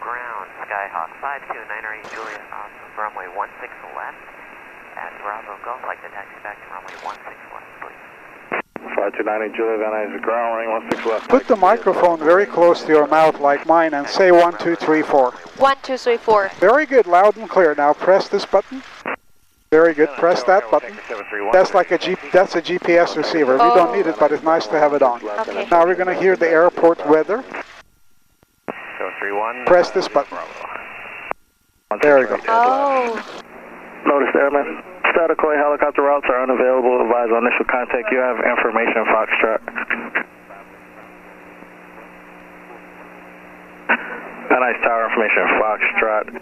ground, Skyhawk 529 Juliet off of runway 16 left at Bravo Golf. Like to taxi back to runway 16 left, please. 529 Juliet, Van Nuys ground, running 16 left. Put the microphone very close to your mouth like mine and say 1, 2, 3, 4. 1, 2, 3, 4. Very good, loud and clear. Now press this button. Very good, press that button. That's like that's a GPS receiver. We don't need it, but it's nice to have it on. Okay. Now we're going to hear the airport weather. 731. Press this button. There you go. Oh. Notice airman. Staticoy helicopter routes are unavailable. Advise on initial contact. You have information, Foxtrot. Nice tower information, Foxtrot.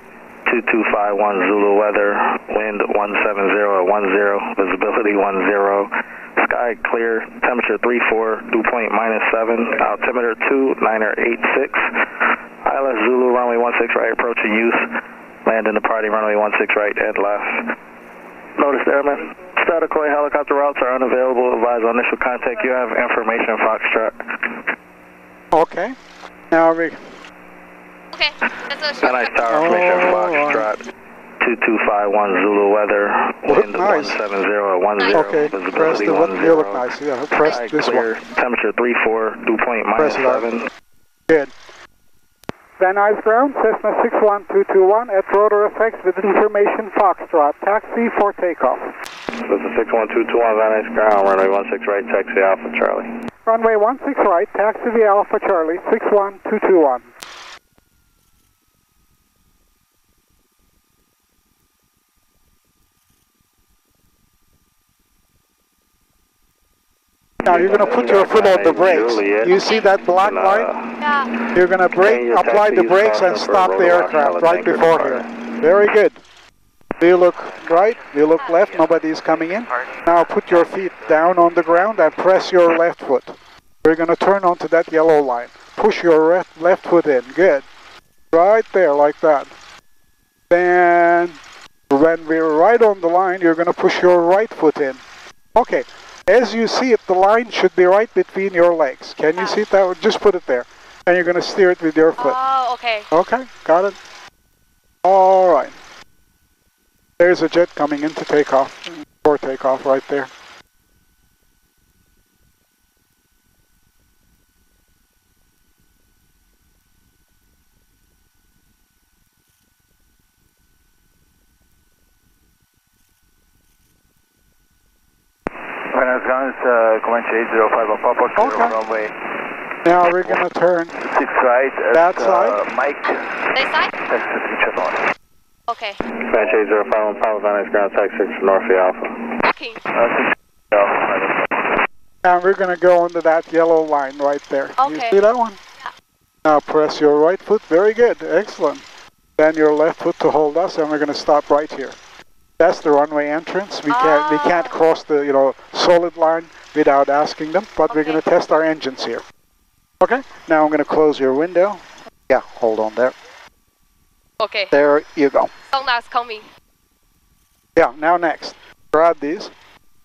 2251 Zulu weather, wind 170 at 10, visibility 10, sky clear, temperature 34, dew point -7, altimeter 2986, ILS Zulu runway 16 right, approaching use, land in the party runway 16 right and left. Notice airman, Staticoy helicopter routes are unavailable, advise on initial contact, you have information, Foxtrot. Okay, now we... Okay, that's a Nice tower information, Foxtrot. 2251 Zulu weather, wind nice. 170 at 10, Okay, press visibility the 10. button. You look nice. Yeah, press Sky this clear, one. temperature 34, dew point Press it out. -7. Good. Van Nuys ground, Cessna 61221 at ROTOR F with information Foxtrot. Taxi for takeoff. So it's a 61221 Van Nuys ground, runway 16 right, taxi Alpha Charlie. Runway 16 right, taxi via Alpha Charlie, 61221. Now you're going to put your foot on the brakes. You see that black line? Yeah. You're going to brake, apply the brakes and stop the aircraft right before here. Very good. You look right, you look left, nobody's coming in. Now put your feet down on the ground and press your left foot. We're going to turn onto that yellow line. Push your left foot in. Good. Right there, like that. Then when we're right on the line, you're going to push your right foot in. Okay. As you see it, the line should be right between your legs. Can you see it that way? Just put it there. And you're going to steer it with your foot. Oh, okay. Okay, got it. All right. There's a jet coming in to take off. For takeoff right there. Comanche 805 Papa, Okay. runway Now we're going to turn 6 right at that side. Mike. This side? Taxi north. Okay. Comanche 805 Papa, Van Nuys ground, taxi 6 North Alpha. Okay. And we're going to go into that yellow line right there. You Okay. see that one? Yeah. Now press your right foot. Very good. Excellent. Then your left foot to hold us, and we're going to stop right here. That's the runway entrance. We can't cross the solid line without asking them, but we're going to test our engines here. Okay. Now I'm going to close your window. Yeah, hold on there. Okay. There you go. Sona's coming. Yeah. Now next, grab these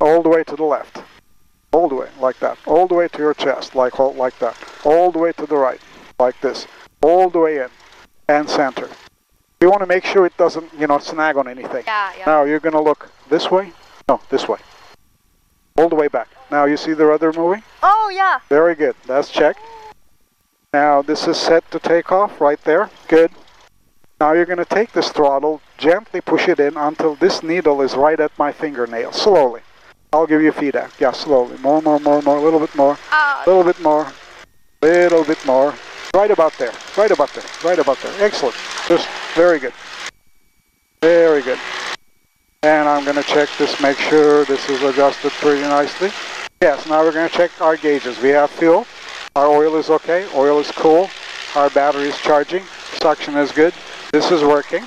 all the way to the left. All the way, like that. All the way to your chest, like that. All the way to the right, like this. All the way in, and center. You want to make sure it doesn't, snag on anything. Yeah. Now you're going to look this way. No, this way. All the way back. Now you see the rudder moving? Oh, yeah. Very good. That's checked. Now this is set to take off right there. Good. Now you're going to take this throttle, gently push it in until this needle is right at my fingernail. Slowly. I'll give you feedback. Yeah, slowly. More, a little bit more. A little bit more. Little bit more. Right about there. Right about there. Right about there. Excellent. Just very good. Very good. And I'm going to check this, make sure this is adjusted pretty nicely. Yes, now we're going to check our gauges. We have fuel. Our oil is okay. Oil is cool. Our battery is charging. Suction is good. This is working.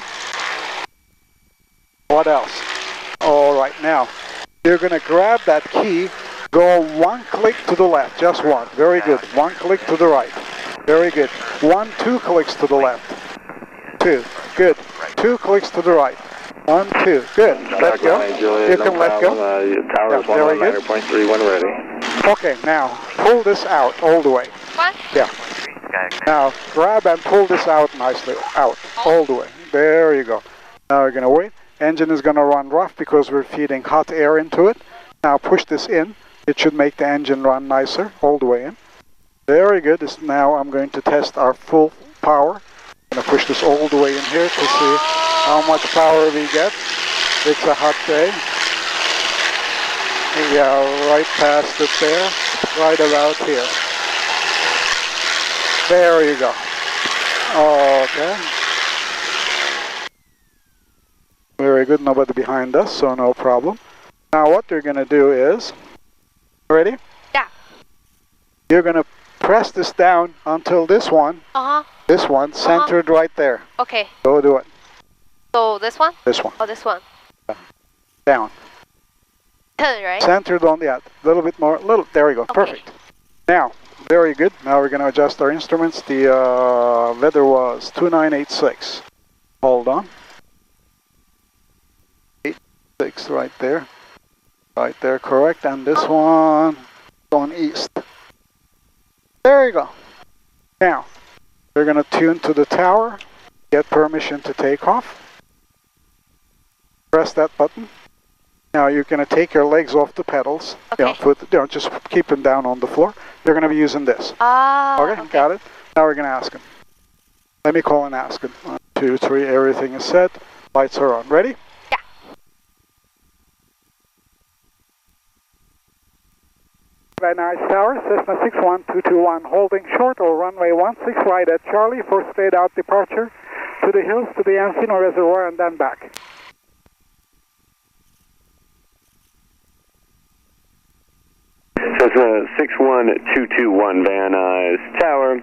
What else? All right, now you're going to grab that key, go one click to the left, just one. Very good. One click to the right. Very good. 1, 2 clicks to the left. 2. Good. 2 clicks to the right. 1, 2. Good. Let go. You can let go. Tower is 119.3 when ready. Okay, now pull this out all the way. What? Yeah. Now, grab and pull this out nicely, out, all the way. There you go. Now we're going to wait. Engine is going to run rough because we're feeding hot air into it. Now push this in. It should make the engine run nicer, all the way in. Very good. Now I'm going to test our full power. I'm going to push this all the way in here to see how much power we get. It's a hot day. Yeah, right past it there, right about here. There you go. Okay. Very good, nobody behind us, so no problem. Now what you're going to do is, ready? Yeah. You're going to press this down until this one, this one, centered right there. Okay. Go do it. So this one? This one. Oh, this one. Down. Right? Centered on the a little bit more, there we go, Okay. perfect. Now, very good. Now we're going to adjust our instruments. The weather was 2986. Hold on. 86 right there. Right there, correct. And this one going east. There you go. Now, we're going to tune to the tower. Get permission to take off. Press that button. Now you're going to take your legs off the pedals. Okay. Just keep them down on the floor. You're going to be using this. Okay, got it. Now we're going to ask him. Let me call and ask him. 1, 2, 3, everything is set. Lights are on. Ready? Yeah. Van Nuys Tower, Cessna 61221, holding short or runway 16 right at Charlie for straight out departure to the hills, to the Encino Reservoir, and then back. Cessna 61221, Van Nuys Tower.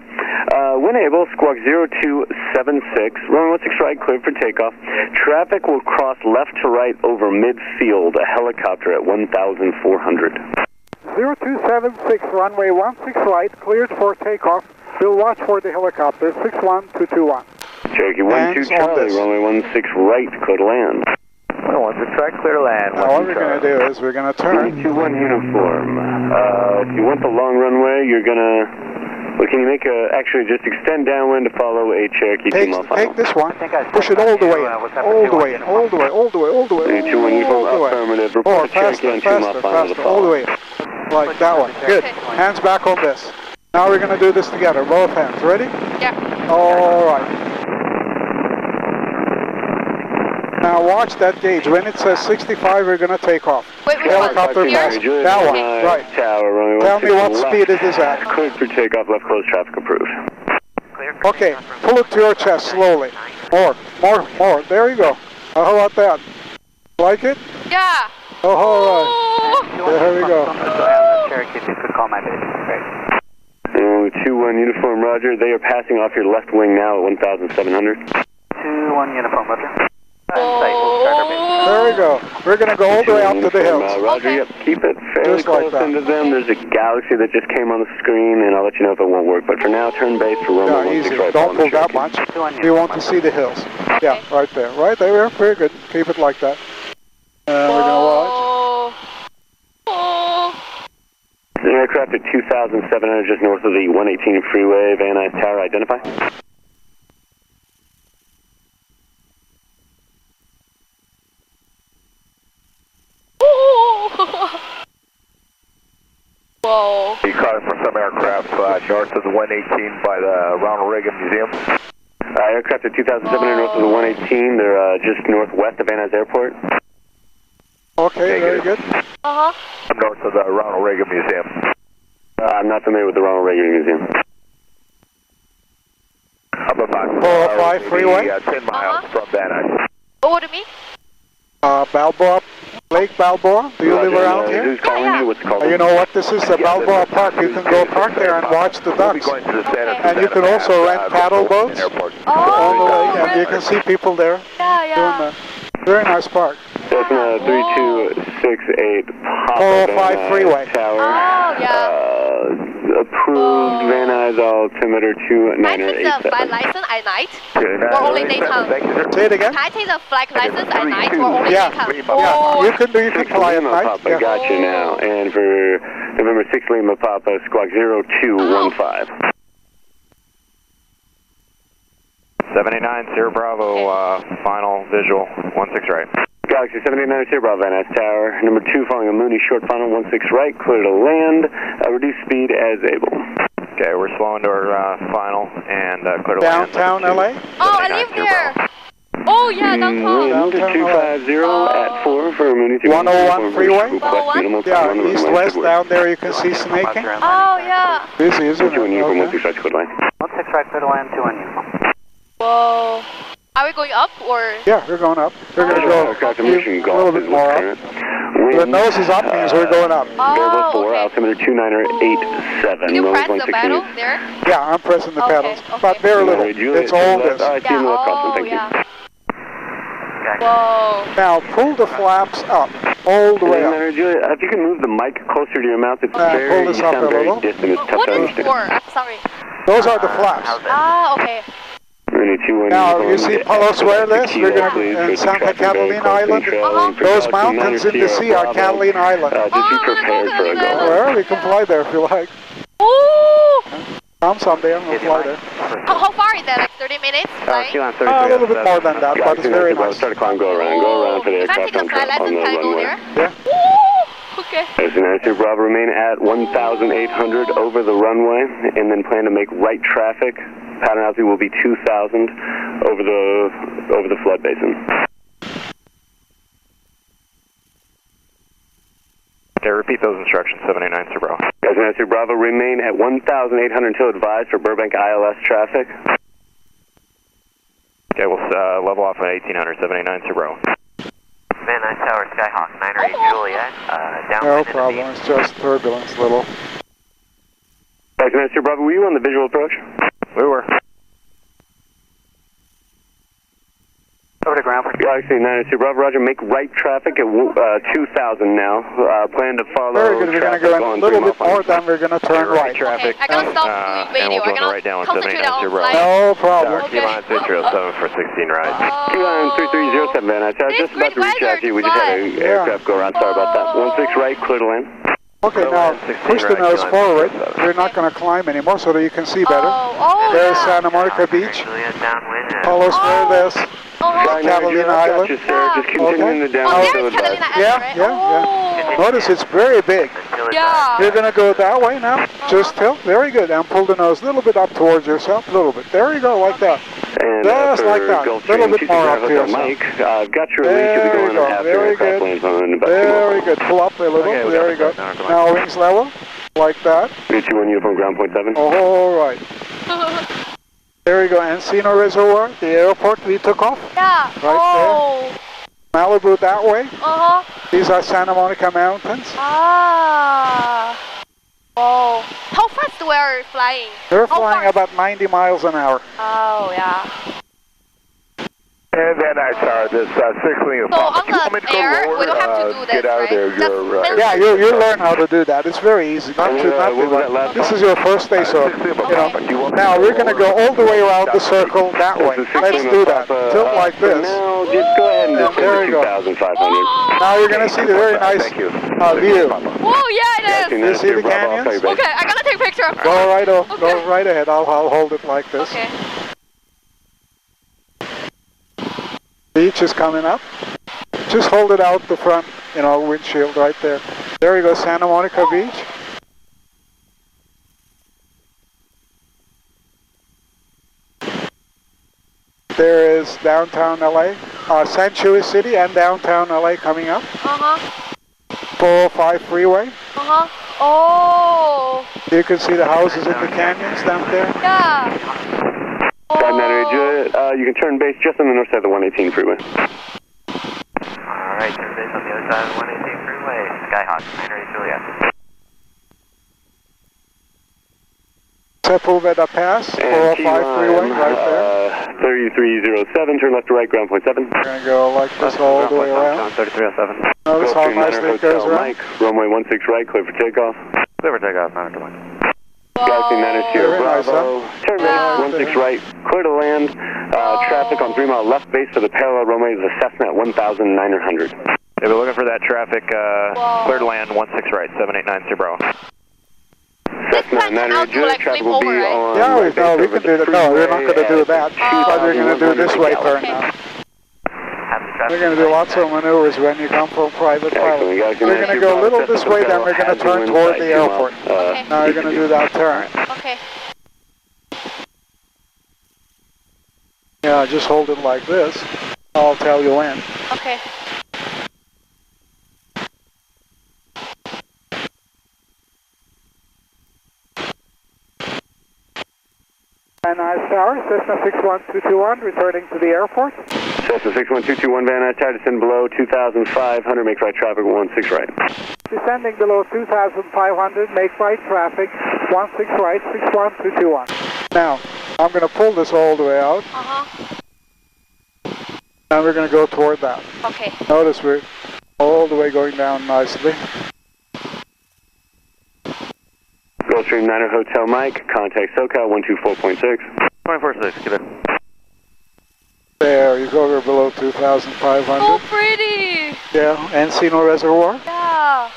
When able, squawk 0276, runway 16 right, cleared for takeoff. Traffic will cross left to right over midfield, a helicopter at 1,400. 0276, runway 16 right, cleared for takeoff. We'll watch for the helicopter, 61221. Cherokee 12 Charlie, runway 16 right, clear to land. 16 right, clear to land. Now what we're going to do is we're going to turn. 21 uniform. If you want the long runway, you're going to... Well, can you make actually just extend downwind to follow a Cherokee 2 mile final? Take this one, push it all the way in, all the way in, all the way, all the way, all the way, 21 uniform, affirmative, report Cherokee on 2 mile final to follow. all the way in. Like that one. Good. Hands back on this. Now we're going to do this together, both hands. Ready? Yeah. All right. Now watch that gauge. When it says 65, we're going to take off. Wait, which Helicopter one? pass. Here? That one, Okay. right. Tower, runway Tell me what 16 speed it is at. Cleared for takeoff, left close, traffic approved. Okay, pull it to your chest slowly. More. There you go. How about that? Like it? Yeah. Oh, all right. There we go. Cherokee, if you could call my base. Great. 21 uniform, roger. They are passing off your left wing now at 1,700. 21 uniform, roger. There we go. We're going to go all the way out to the hills. Roger, Okay. yep. Keep it fairly Just like close that. into them. There's a galaxy that just came on the screen, and I'll let you know if it won't work. But for now, turn base for Yeah, runway easy. 16 right. Don't pull that Cherokee. much. We want to see the hills. Yeah, right there. Right there. Very good. Keep it like that. And we're going to watch. The aircraft at 2,700 just north of the 118 freeway. Van Nuys Tower, identify. Whoa. You caught it from some aircraft north of the 118 by the Ronald Reagan Museum. Aircraft at 2,700 north of the 118. They're just northwest of Van Nuys Airport. Okay, very good. Uh-huh. North of the Ronald Reagan Museum. I'm not familiar with the Ronald Reagan Museum. Up about 405 freeway. 10 miles from Van Nuys. Oh, what do you mean? Balboa, Lake Balboa. Do you live Roger, around here? Who's calling Yeah. you? What's the call? You know what this is? The Balboa Park. You can go park there and watch the We'll be ducks. going to the Santa Okay. And you can also rent paddle boats Airport. on the Oh, lake, and you can see people there Yeah, doing yeah. that. Very nice park. Cessna 3268 Papa 405 Van Nuys freeway. Tower. Oh, yeah. Approved Van Nuys altimeter Can I take the flight 2987. license at night? Okay, Or only daytime? Thank you, sir. Say it again. Can I take the flight license at night or only Yeah. daytime? Yeah, Oh, you can fly at Lima night. Papa, Yeah. got you now. And for November 6 Lima Papa, squawk 0215. 789, Sierra Bravo, final visual, 16 right. Galaxy 789, Sierra Bravo, Van Nuys Tower. Number 2 following a Mooney short final, 16 right, clear to land, reduce speed as able. Okay, we're slowing to our final and clear to land. Downtown LA? Oh, I live there. Oh, yeah, downtown. Wind 250 at 4 for Mooney 101 freeway? 101? Yeah, east-west down there you can see snaking. Oh, yeah. Busy, isn't it? 2 on uniform, Okay. 16 right, clear to land. 16 right, clear to land, 2 on uniform. Whoa. Are we going up or? Yeah, we're going up. We're going to go Aircraft a mission golf little is bit more up. current. The nose is up means we're going up. Variable 4, okay. altimeter 2987. Did you Runway press the 16 pedal east. there? Yeah, I'm pressing the Okay, pedals, okay. but very little. Juliet, It's all left, this. I see in the left crossing, thank you. yeah. Whoa. Now pull the flaps up, all the way up. Juliet, if you can move the mic closer to your mouth, it's pull very, this you up sound a very little. distant. It's tough What to is understand. for? I'm sorry. Those are the flaps. Ah, okay. Now, you see Palos Verdes, we're going to, in Santa Catalina Island. Those mountains in the sea are Catalina Island. Just be prepared for a go. Well, we can fly there if you like. Ooh! Come someday and we'll fly there. How far is that? Like 30 minutes? Flying? A little bit more than that, but it's very nice. Start to climb, go around for the If I aircraft take a flight license, can I go runway. there? Yeah. Ooh! Okay. As United Bravo remain at 1,800 over the runway, and then plan to make right traffic. Pattern altitude will be 2,000 over the flood basin. Okay, repeat those instructions, 789, Sierra Bravo. As United Bravo remain at 1,800 until advised for Burbank ILS traffic. Okay, we'll level off at 1800, 789, Sierra Bravo. Van Nuys Tower, Skyhawk, 908 Juliet, downwind No in the problem, it's just turbulence, little. As United Bravo, were you on the visual approach? We were. Over to ground. Galaxy 902 Bravo, roger. Make right traffic at 2,000 now. Plan to follow. Very good, we're going to go in a little bit more, then we're going to turn right. Traffic. Okay, I gotta stop doing and video. we'll go I right down gotta with concentrate on 789 Sierra flight. No problem. Tower, Keyline 607 for 16 right. Keyline 3307, Van Nuys Tower. This Just about to reach weather out to you. We just had an Yeah. aircraft go around. Sorry about that. 16 right, clear to land. Okay, now push the nose forward. We're not going to climb anymore so that you can see better. Oh, There's yeah. Santa Monica Beach, Juliet, downwind. Palos Verdes, Oh, Catalina Island. Just continuing the down. oh, to there's Catalina advise. Island, Yeah, right? yeah, Oh. Notice it's very big. Yeah. You're going to go that way now. Just tilt. Very good. And pull the nose a little bit up towards yourself. A little bit. There you go, like that. And Just like that. Gulf Little Stream bit more up to 265 yourself. Mike, I've got your release. You'll be There going you go. after Very aircraft good. lanes on about Very good. Pull up a little. Okay, we There got you go. it. Now, Now wings level. Like that. 321 uniform ground point 7. All right. There you go. Encino Reservoir, the airport we took off. Yeah. Right Malibu that way. Uh-huh. These are Santa Monica Mountains. Ah. Oh. How fast we are flying? They're How flying fast? about 90 miles an hour. Oh, yeah. And Van Nuys Tower, this 6 wing So on the air, we don't have to do this, get out right? of there. You're, Yeah, you learn how to do that. It's very easy. Not to this is your first day, so Now we're going to go all the way around the circle that way. Let's do that. Tilt like this. Now, just go ahead and There you go. 2,500. Now you're going to see the very nice view. Whoa, yeah, it is. You see the canyons? Okay, I gotta take a picture of it. Go right off. Okay. Go right ahead. I'll hold it like this. Okay. Beach is coming up. Just hold it out the front, windshield right there. There you go, Santa Monica Beach. There is downtown LA, Sanctuary City and downtown LA coming up. Uh-huh. 405 freeway. Uh-huh. Oh. You can see the houses in the canyons down there. Yeah. You can turn base just on the north side of the 118 freeway. Alright, turn base on the other side of the 118 freeway. Skyhawk, 908 Juliet. Sepulveda Pass, 405 freeway, right there. 3307, turn left to right, ground point 7. We're going to go like this all the way around. 3307. Notice how nicely it goes around. Mike, runway 16 right, clear for takeoff. Clear for takeoff, 901. Galaxy 9 Sierra Very nice, Bravo. Turn base 16 right, clear to land. Traffic on 3 mile left base for the parallel runway is a Cessna at 1,900. Yeah, we're looking for that traffic, clear to land, 16 right, 789 Sierra Bravo. this plan out to like flip over, right? Yeah, we can do that. No, we're not going to do that. But we're going to do this right turn now. We're going to do lots of maneuvers when you come from private pilot. We're going to go a little this way, then we're going to turn toward the airport. Okay. Now we're going to do that turn. Okay. Yeah, just hold it like this. I'll tell you when. Okay. Van Nuys Tower, Cessna 61221, returning to the airport. Cessna 61221, Van Nuys Tower, descend below 2,500, make right traffic 16 right. Descending below 2,500, make right traffic 16 right, 61221. Now, I'm going to pull this all the way out. Now we're going to go toward that. Okay. Notice we're all the way going down nicely. Gulfstream 9er Hotel Mike, contact SoCal 124.6. 24.6, get it. There, you go over below 2,500. Oh, pretty! Yeah, Encino Reservoir. Yeah.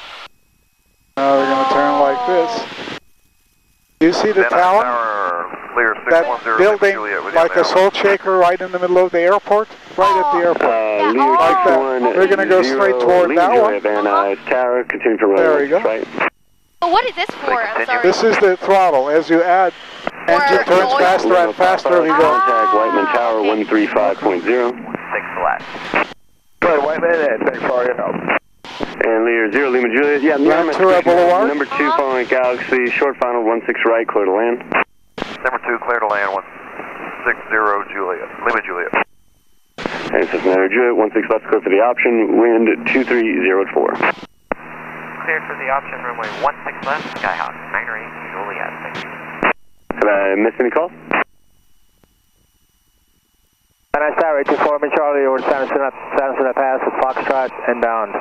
Now we're going to turn like this. You see the tower? That building like a salt shaker right in the middle of the airport? Right at the airport. Like that. We're going to go straight toward that one. Van Nuys Tower, continue to run. There you go. Right. So what is this for? I'm sorry. This is the throttle. As you add, engine turns faster and faster we go. Contact Whiteman Tower 135.0. 6 left. Good, Whiteman, and thanks for all your help. And Lear 0, Lima Juliet. Yeah, Ventura Boulevard. Number 2 following Galaxy, short final 16 right, clear to land. Number 2, clear to land, 160 Juliet, Lima Juliet. And Cessna Juliet, 16 left, clear for the option, wind 2304. Cleared for the option, runway 16 left, Skyhawk 908 Juliet. Thank you. Have I missed any calls? Van Nuys Tower, 824 Charlie, over San Antonio Pass with Foxtrot and bound.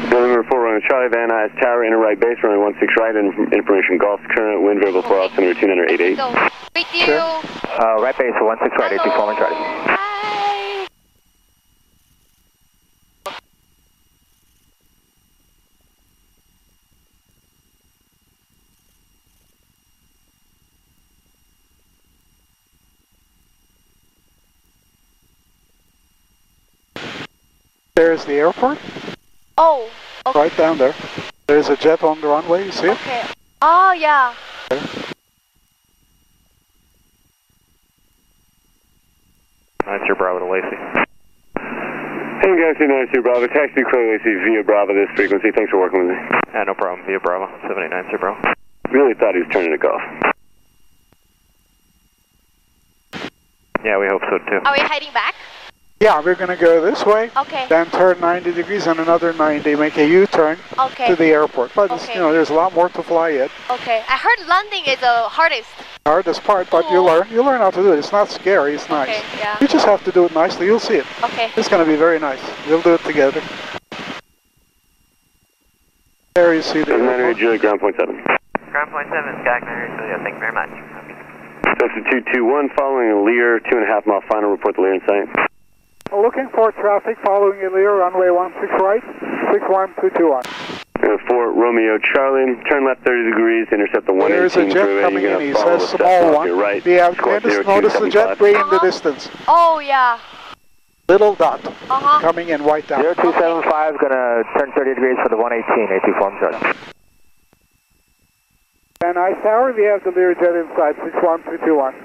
Building number 4, runway Charlie, Van Nuys Tower, inner right base, runway 16 right, information Gulf, current wind variable 4 altimeter 2988. So, with you. Sure. Right base, 16 right, 824 Charlie. Hi. There's the airport. Oh, okay. Right down there. There's a jet on the runway, you see it? Okay. Oh, yeah. Answer Bravo to Lacey. Hey Galaxy 92 Bravo, taxi clear Lacey via Bravo this frequency, thanks for working with me. No problem, via Bravo, 789, Sir Bravo. Really thought he was turning it off. Yeah, we hope so too. Are we heading back? Yeah, we're going to go this way. Okay. Then turn 90 degrees and another 90, make a U-turn to the airport. But Okay. you know, there's a lot more to fly yet. Okay. I heard landing is the hardest. Hardest part, but you learn how to do it. It's not scary, it's nice. Okay, yeah. You just have to do it nicely, you'll see it. Okay. It's going to be very nice. We'll do it together. There you see the airport. Juliet, ground point 7. Ground point 7, Sky 908 Juliet. Thank you very much. Cessna 221, following a Lear, 2.5 mile final, report the Lear in sight. Looking for traffic following a Lear, runway 16 right, 61221. 4 Romeo Charlie, turn left 30 degrees, intercept the 118 There's a jet freeway. coming You're in, he follow says the small Cessna one. to your right. We have Squawk notice the jet 0275. way in the distance. Oh, yeah. Little dot coming in white down. 0275 going to turn 30 degrees for the 118, 824 Charlie. Van Nuys Tower, we have the Lear jet inside, 61221.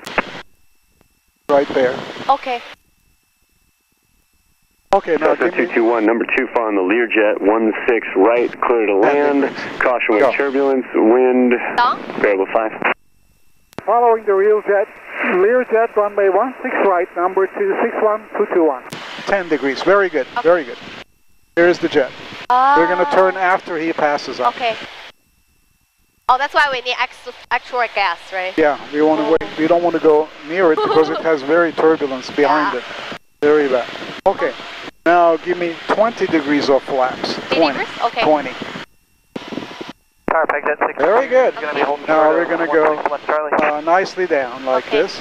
Right there. Okay. Okay, now Cessna give me... 221, number 2 following the Lear jet, 16 right, clear to land. Caution with turbulence, wind, variable 5. Following the Lear jet, runway 16 right, number 26121. 10 degrees, very good, very good. Here's the jet. We're going to turn after he passes up. Okay. Oh, that's why we need actual gas, right? Yeah, we want to wait. We don't want to go near it because it has very turbulence behind it. Very bad. Okay, now give me 20 degrees of flaps. 20. Okay. 20. Tower peg that 6. Very good. Gonna be holding Now we're going to go Charlie. nicely down like this.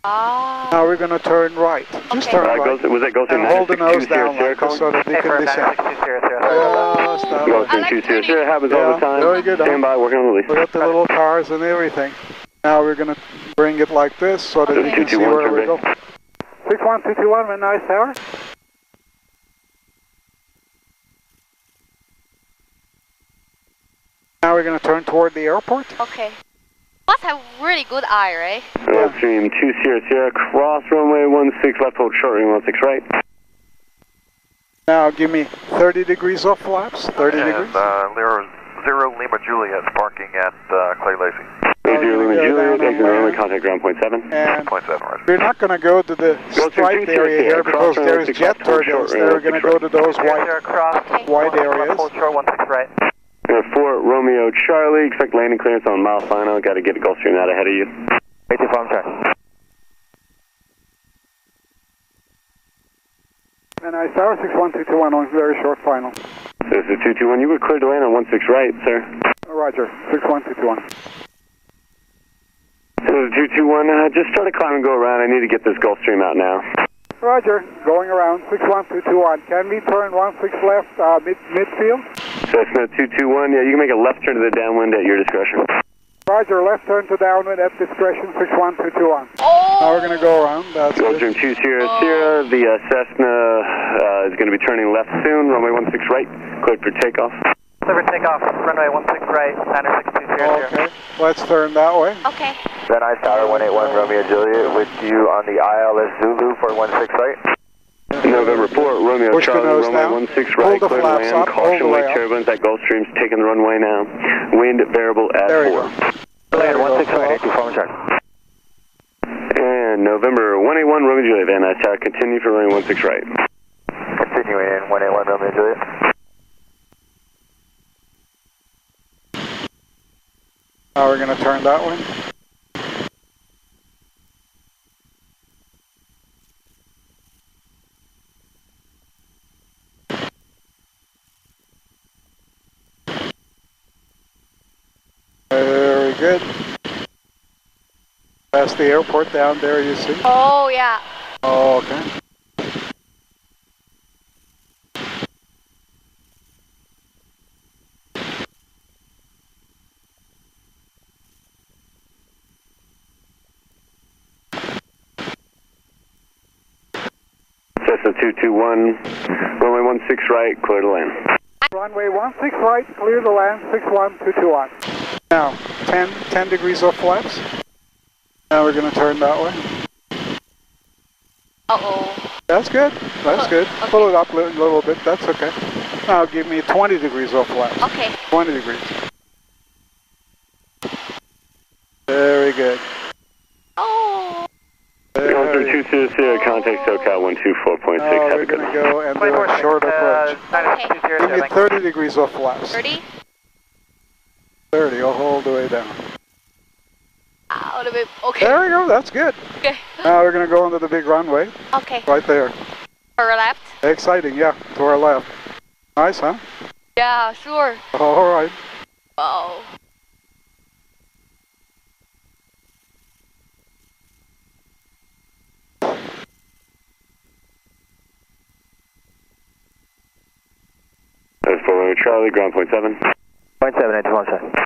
Ah. Now we're going to turn right. Just turn right. Was that Gulfstream And hold the nose down like this so that they can descend. Gulfstream 200 happens all the time. Very good. Stand by, working on the release. We got the little cars and everything. Now we're going to bring it like this so that you can see where we go. 61221, very nice tower. Now we're going to turn toward the airport. Okay. Must have really good eye, right? Gulfstream 200, cross runway 16 left, hold short, 16 right. Now give me 30 degrees off flaps, 30 degrees. Zero Lima Juliet parking at Clay Lacy. 0 Lima Juliet, exit runway, contact ground point 7. And 0.7, right. we're not going to go to the striped area here because there is jet turbulence. We're going to go to those white areas. Hold short, 16 right. 4 Romeo Charlie, expect landing clearance on mile final. Got to get a Gulfstream out ahead of you. 80 farm check. And I tower 61221 on very short final. This is 221. You were cleared to land on 16 right, sir. Roger, 61221. This is 221. Just start a climb and go around. I need to get this Gulfstream out now. Roger, going around 61221. Can we turn 16 left midfield? Cessna 221. Yeah, you can make a left turn to the downwind at your discretion. Roger, left turn to downwind at discretion 61221. Oh! Now we're going to go around. That's Gulfstream 200. The Cessna is going to be turning left soon. Runway 16 right. Cleared for takeoff. Clear for takeoff. Runway 16 right. Center 6200. Okay, let's turn that way. Okay. Van Nuys Tower 181 Romeo Juliet with you on the ILS Zulu for 16 right. November 4, Romeo Push Charlie, the nose runway down. 16 Hold right, the clear to flaps land, up, caution hold the way light up. turbulence, that Gulfstream's taking the runway now. Wind variable at There you 4. go. Land 16 right, 82 farm check. And November 181, Romeo Juliet, Van Nuys Tower, continue for runway 16 right. Continuing in 181 Romeo Juliet. Now we're going to turn that way. Very good. That's the airport down there, you see. Oh, yeah. Oh, okay. Cessna 221, runway 16 right, clear to land. Runway 16 right, clear to land, 61221. Now, 10 degrees off flaps. Now we're going to turn that way. Uh-oh. That's good. That's good. Okay. Pull it up a little bit. That's okay. Now give me 20 degrees off flaps. Okay. 20 degrees. Very good. Oh. Gulfstream 200, contact SoCal 124.6. Now Have we're a good going to one. go and do a short approach. Okay. Give me 30 degrees off flaps. 30? 30, I'll hold the way down. Out of it. Okay. There we go, that's good. Okay. Now we're going to go into the big runway. Okay. Right there. For left? Exciting, yeah, to our left. Nice, huh? Yeah, sure. All right. Wow. That's 4 Romeo Charlie, ground point 7. Point 7, 81 sir.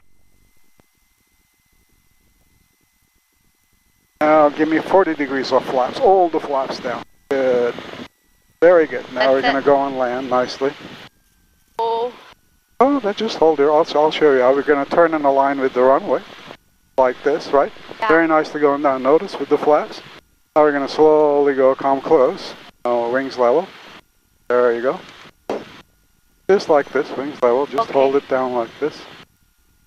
Now give me 40 degrees off flaps. All the flaps down. Good. Very good. Now we're going to go on land nicely. Oh. Oh, then just hold here. I'll show you how we're going to turn in a line with the runway. Like this, right? Yeah. Very nicely going down. Notice with the flaps. Now we're going to slowly come close. Now wings level. There you go. Just like this, wings level. Just Okay. hold it down like this.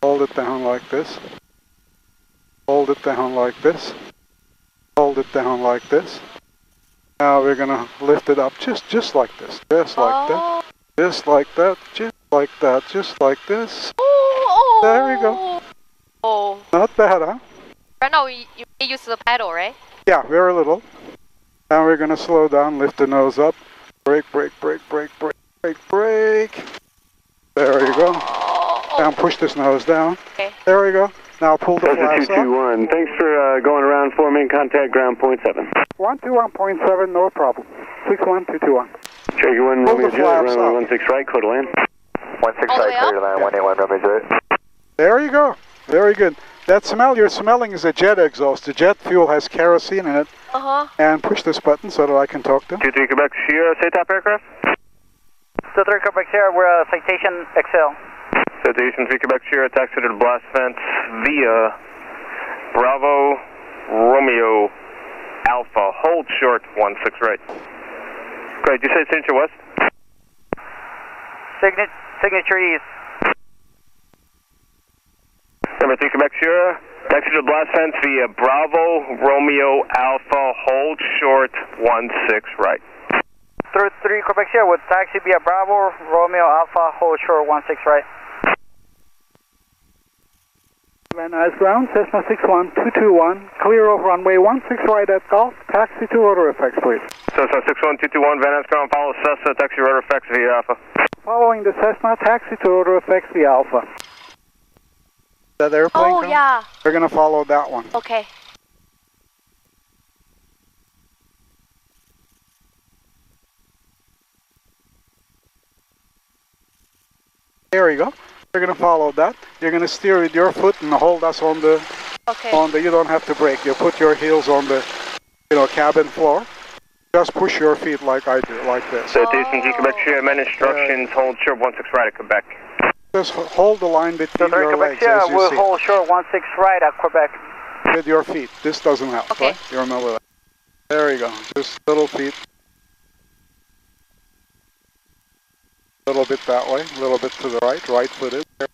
Hold it down like this. Hold it down like this. Hold it down like this. Now we're going to lift it up just like this. Just like that. Just like that. Just like that. Just like this. Oh. There we go. Oh. Not bad, huh? Right now, you use the pedal, right? Yeah, very little. Now we're going to slow down, lift the nose up. Brake, brake, brake, brake, brake, brake, brake. There you go. Oh. Now push this nose down. Okay. There we go. Now pull the flaps up. 221. Thanks for going around for me. Contact ground point 7. 121.7, no problem. 61221. Cherokee 1 Pull the Romeo Juliet, flaps runway up. 16 right, clear to land. 16 All the right, way clear to up? land, 181 Romeo Juliet. There you go. Very good. That smell you're smelling is a jet exhaust. The jet fuel has kerosene in it. Uh-huh. And push this button so that I can talk to him. 23 Quebec Sierra, SATOP aircraft. 23 Quebec Sierra, we're Citation XL. Citation 3 Quebec Sierra, taxi to the blast fence via Bravo Romeo Alpha. Hold short, 16 right. Great, you say signature west? Signature East. Number 3 Quebec Sierra, taxi to the blast fence via Bravo Romeo Alpha. Hold short, 16 right. 3 Quebec Sierra with taxi via Bravo Romeo Alpha, hold short 16 right. Van Nuys ground, Cessna 61221, clear over runway 16 right at Golf, taxi to ROTOR F, please. Cessna 61221, Van Nuys ground, follow Cessna, taxi ROTOR F via Alpha. Following the Cessna, taxi to ROTOR F via Alpha. That airplane Oh, come? yeah. We're going to follow that one. Okay. There you go. We're going to follow that. You're going to steer with your foot and hold us on the, you don't have to brake. You put your heels on the, cabin floor. Just push your feet like I do, like this. Citation G Quebec Sierra, men instructions, hold short 16 right at Quebec. Just hold the line between your Quebec legs Sierra, as you we'll see hold short 16 right at Quebec. with your feet. This doesn't help, Okay. right? You remember that. There you go. Just little feet. A little bit that way, a little bit to the right. Right foot is there.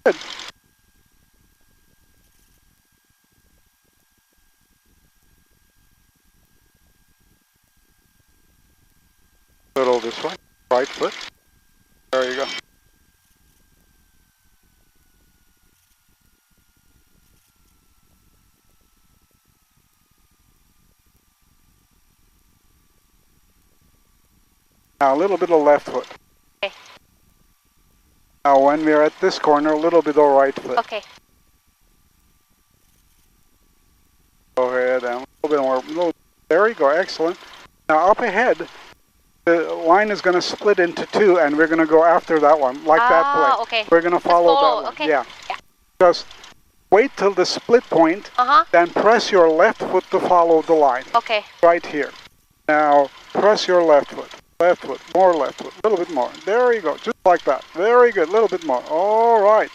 Good. Little this way, right foot. There you go. Now a little bit of left foot. Okay. Now when we're at this corner, a little bit of right foot. Okay. Go ahead and a little bit more. There you go, excellent. Now up ahead, the line is going to split into two, and we're going to go after that one, like that place. Okay. We're going to follow that one. Okay. Yeah. Just wait till the split point, then press your left foot to follow the line. Okay. Right here. Now press your left foot. Left foot, more left foot, a little bit more. There you go, just like that. Very good, a little bit more. All right.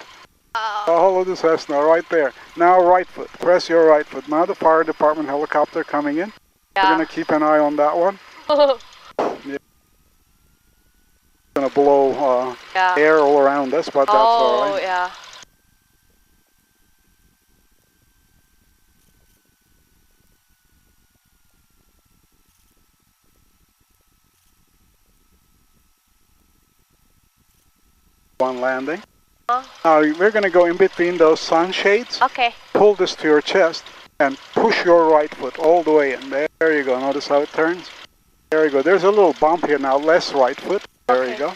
Follow the Cessna right there. Now right foot, press your right foot. Now the fire department helicopter coming in. Yeah. We're going to keep an eye on that one. Yeah. Going to blow air all around us, but that's all right. Oh, yeah. One landing. Now we're going to go in between those sunshades. Okay. Pull this to your chest and push your right foot all the way in. There you go. Notice how it turns? There you go. There's a little bump here now. Less right foot. There you go.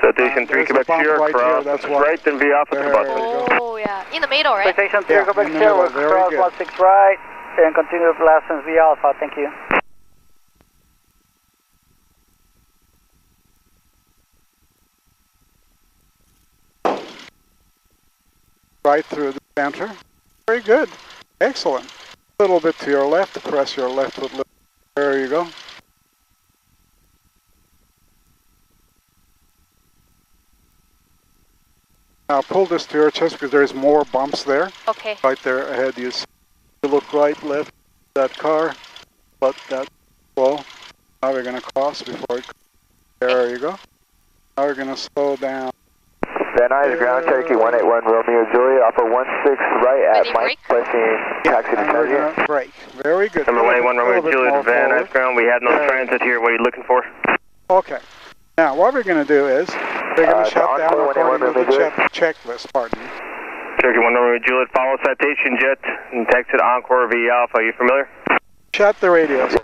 Citation 3 Quebec Sierra, right cross here, that's right, then via Alpha to the button. Oh, yeah. In the middle, right? Citation 3 Yeah, Quebec in the Sierra, middle. we'll Very cross good. 16 right and continue blast fence via Alpha. Thank you. Right through the center. Very good. Excellent. A little bit to your left. Press your left foot. There you go. Now pull this to your chest because there's more bumps there. Okay. Right there ahead you see. You look right, left, that car, but that slow. Now we're going to cross before it. There you go. Now we're going to slow down. Van Nuys ground, Cherokee 181 Romeo Juliet, Alpha 16 right at Ready, Mike, brake? pressing taxi to And we're target. going to brake. Very good. Number 181 Romeo Juliet, Van Nuys ground. We have no There. transit here. What are you looking for? Okay. Now what we're going to do is we're going to shut down Encore according to 181 the Romeo checklist. Pardon me. Turkey 1 Romeo Juliet, follow citation jet and texted Encore V Alpha. Are you familiar? Shut the radios.